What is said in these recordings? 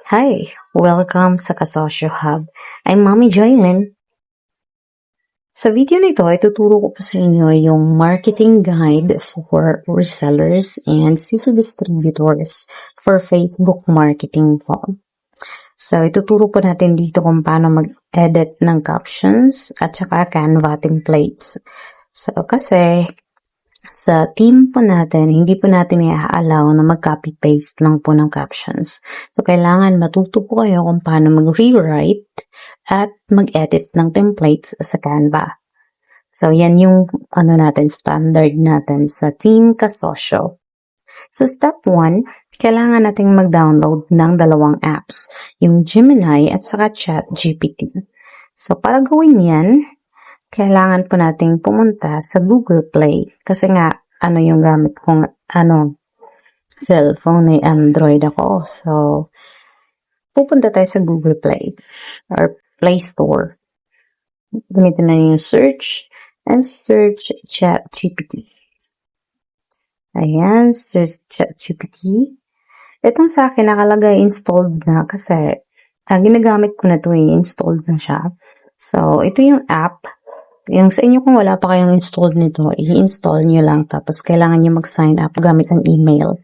Hi, welcome sa Kasosyo Hub. I'm Mommy Joylyn. Sa video nito ay tuturo ko po sa inyo yung marketing guide for resellers and city distributors for Facebook marketing po. So, ituturo po natin dito kung paano mag-edit ng captions at saka Canva templates. So, kasi sa team po natin, hindi po natin i-allow na mag-copy-paste lang po ng captions. So, kailangan matuto po kayo kung paano mag-rewrite at mag-edit ng templates sa Canva. So, yan yung standard natin sa Team Kasosyo. So, step 1, kailangan nating mag-download ng dalawang apps, yung Gemini at saka ChatGPT. So, para gawin yan, kailangan po nating pumunta sa Google Play kasi nga yung gamit kong cellphone ay Android ako. So pupunta tayo sa Google Play or Play Store. Gamitin na yung search and search ChatGPT. Ayan, search ChatGPT. Itong sa akin nakalagay installed na kasi ginagamit ko na ito installed na siya. So ito yung app. Yung sa inyo kung wala pa kayong installed nito, i-install nyo lang tapos kailangan nyo mag-sign up gamit ang email.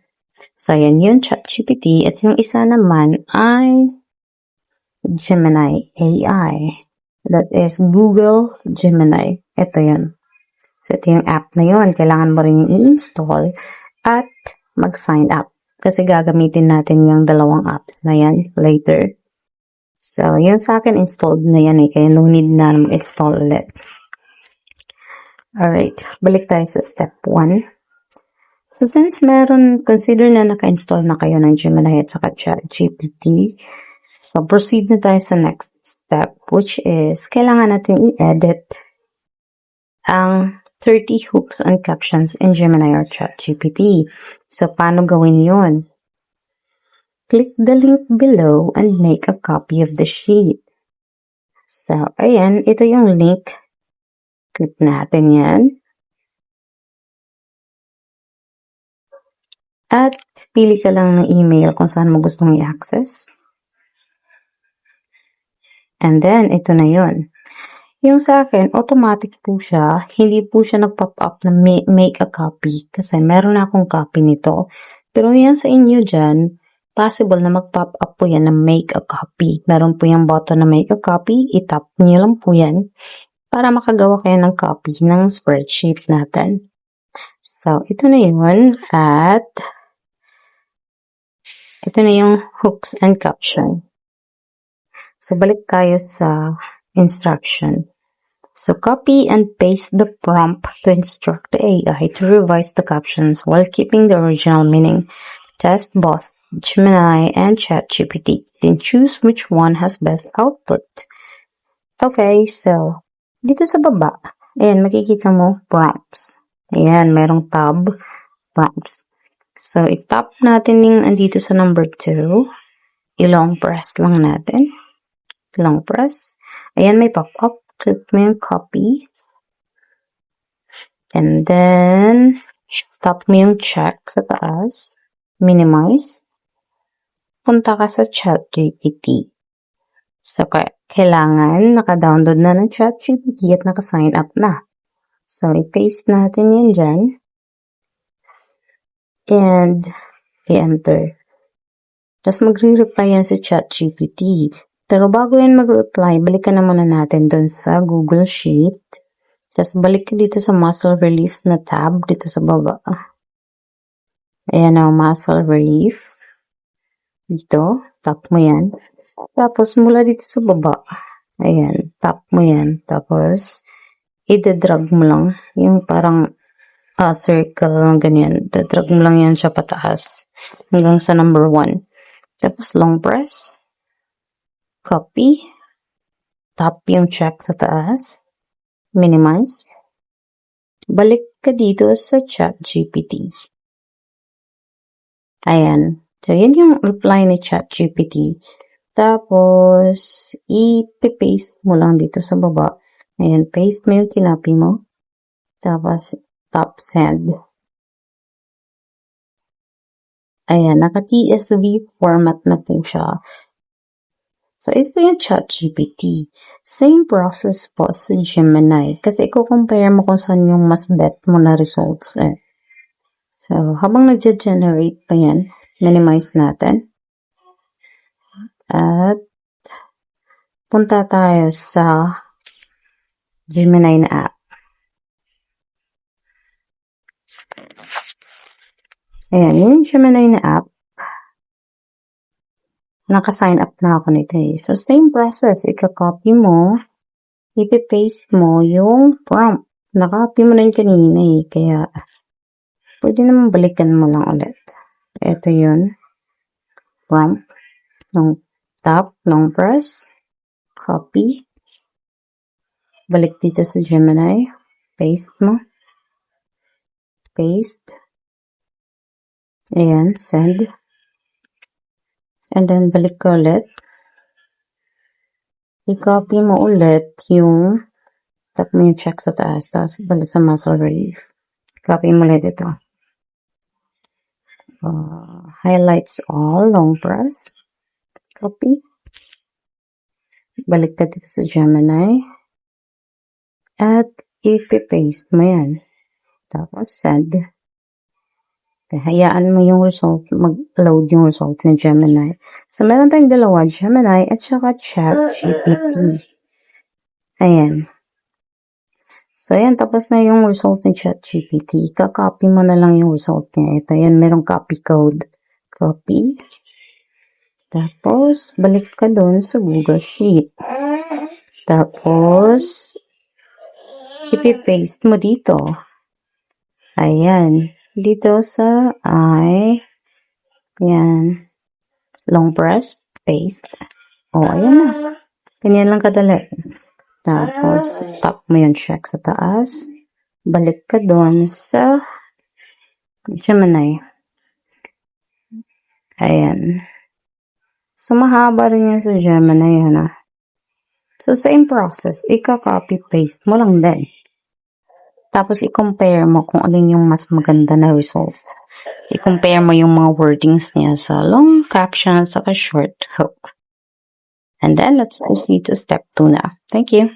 So, yan yung ChatGPT at yung isa naman ay Gemini AI. That is Google Gemini. Ito yun. So, ito yung app na yun. Kailangan mo rin yung i-install at mag-sign up kasi gagamitin natin yung dalawang apps na yan later. So, yun sa akin installed na yan kaya no need na mag-install ulit. Alright, balik tayo sa step 1. So, since consider na naka-install na kayo ng Gemini at saka ChatGPT, so proceed na tayo sa next step, which is, kailangan natin i-edit ang 30 hooks and captions in Gemini or ChatGPT. So, paano gawin yun? Click the link below and make a copy of the sheet. So, ayan, ito yung link. Click natin yan. At pili ka lang ng email kung saan mo gustong i-access. And then, ito na yun. Yung sa akin, automatic po siya. Hindi po siya nag-pop up na make a copy kasi meron na akong copy nito. Pero yan sa inyo dyan, possible na mag-pop up po yan na make a copy. Meron po yung button na make a copy. I-tap niyo lang po yan para makagawa kayo ng copy ng spreadsheet natin. So, ito na yun. At ito na yung hooks and caption. So, balik tayo sa instruction. So, copy and paste the prompt to instruct the AI to revise the captions while keeping the original meaning. Test both Gemini and ChatGPT. Then choose which one has best output. Okay, so, dito sa baba, ayan, makikita mo prompts. Ayan, merong tab, prompts. So, i-tap natin yung andito sa number 2. I-long press lang natin. Long press. Ayan, may pop-up. Click mo yung copy. And then, tap mo yung check sa taas. Minimize. Punta ka sa ChatGPT. So, kailangan naka-download na ng ChatGPT at naka-sign up na. So, i-paste natin yan dyan. And, i-enter. Tapos, magre-reply yan sa ChatGPT. Pero bago yan mag-reply, balikan na muna natin dun sa Google Sheet. Tapos, balik ka dito sa muscle relief na tab dito sa baba. Ayan ang muscle relief. Dito, tap mo yan. Tapos, mula dito sa baba. Ayan, tap mo yan. Tapos, i-drag mo lang. Yung parang circle lang ganyan. I-drag mo lang yan siya pataas. Hanggang sa number 1. Tapos, long press. Copy. Tap yung check sa taas. Minimize. Balik ka dito sa ChatGPT. Ayan. So, yan yung reply ni ChatGPT. Tapos, i-paste mo lang dito sa baba. Ayan, paste mo yung kinapi mo. Tapos, tap send. Ayan, naka-TSV format na po siya. So, ito yung ChatGPT. Same process po sa Gemini. Kasi i-compare mo kung saan yung mas bet mo na results eh. So, habang nag-generate pa yan, minimize natin. At punta tayo sa Gemini na app. Ayan, yung Gemini na app. Naka-sign up na ako nito eh. So, same process. Ika-copy mo, ipi-paste mo yung prompt. Naka-copy mo na yun kanina eh. Kaya, pwede naman balikan mo lang ulit. Ito yun. Prompt. Long tap, long press. Copy. Balik dito sa Gemini. Paste mo. Paste. Ayan, send. And then, balik ka ulit. I-copy mo ulit yung tap mo yung check sa taas. Tapos, balik sa muscle relief. Copy mo ulit ito. Highlights all. Long press. Copy. Balik ka dito sa Gemini. At, ipi-paste mo yan. Tapos, send. Hayaan mo yung result, mag-load yung result ng Gemini. So, meron tayong dalawa, Gemini at saka ChatGPT. Ayan. So, ayan, tapos na yung result ng ChatGPT. Ika-copy mo na lang yung result niya. Ito, ayan, merong copy code. Copy. Tapos, balik ka dun sa Google Sheet. Tapos, ipi-paste mo dito. Ayan. Dito sa ayan. Long press, paste. Ayan na. Ganyan lang kadali. Tapos, tap mo yung check sa taas. Balik ka doon sa Gemini. Ayan. So, mahaba rin yan sa Gemini. Yan. So, same process. Ika-copy-paste mo lang din. Tapos, i-compare mo kung alin yung mas maganda na result. I-compare mo yung mga wordings niya sa long caption at short hook. And then, let's proceed to step 2 na. Thank you.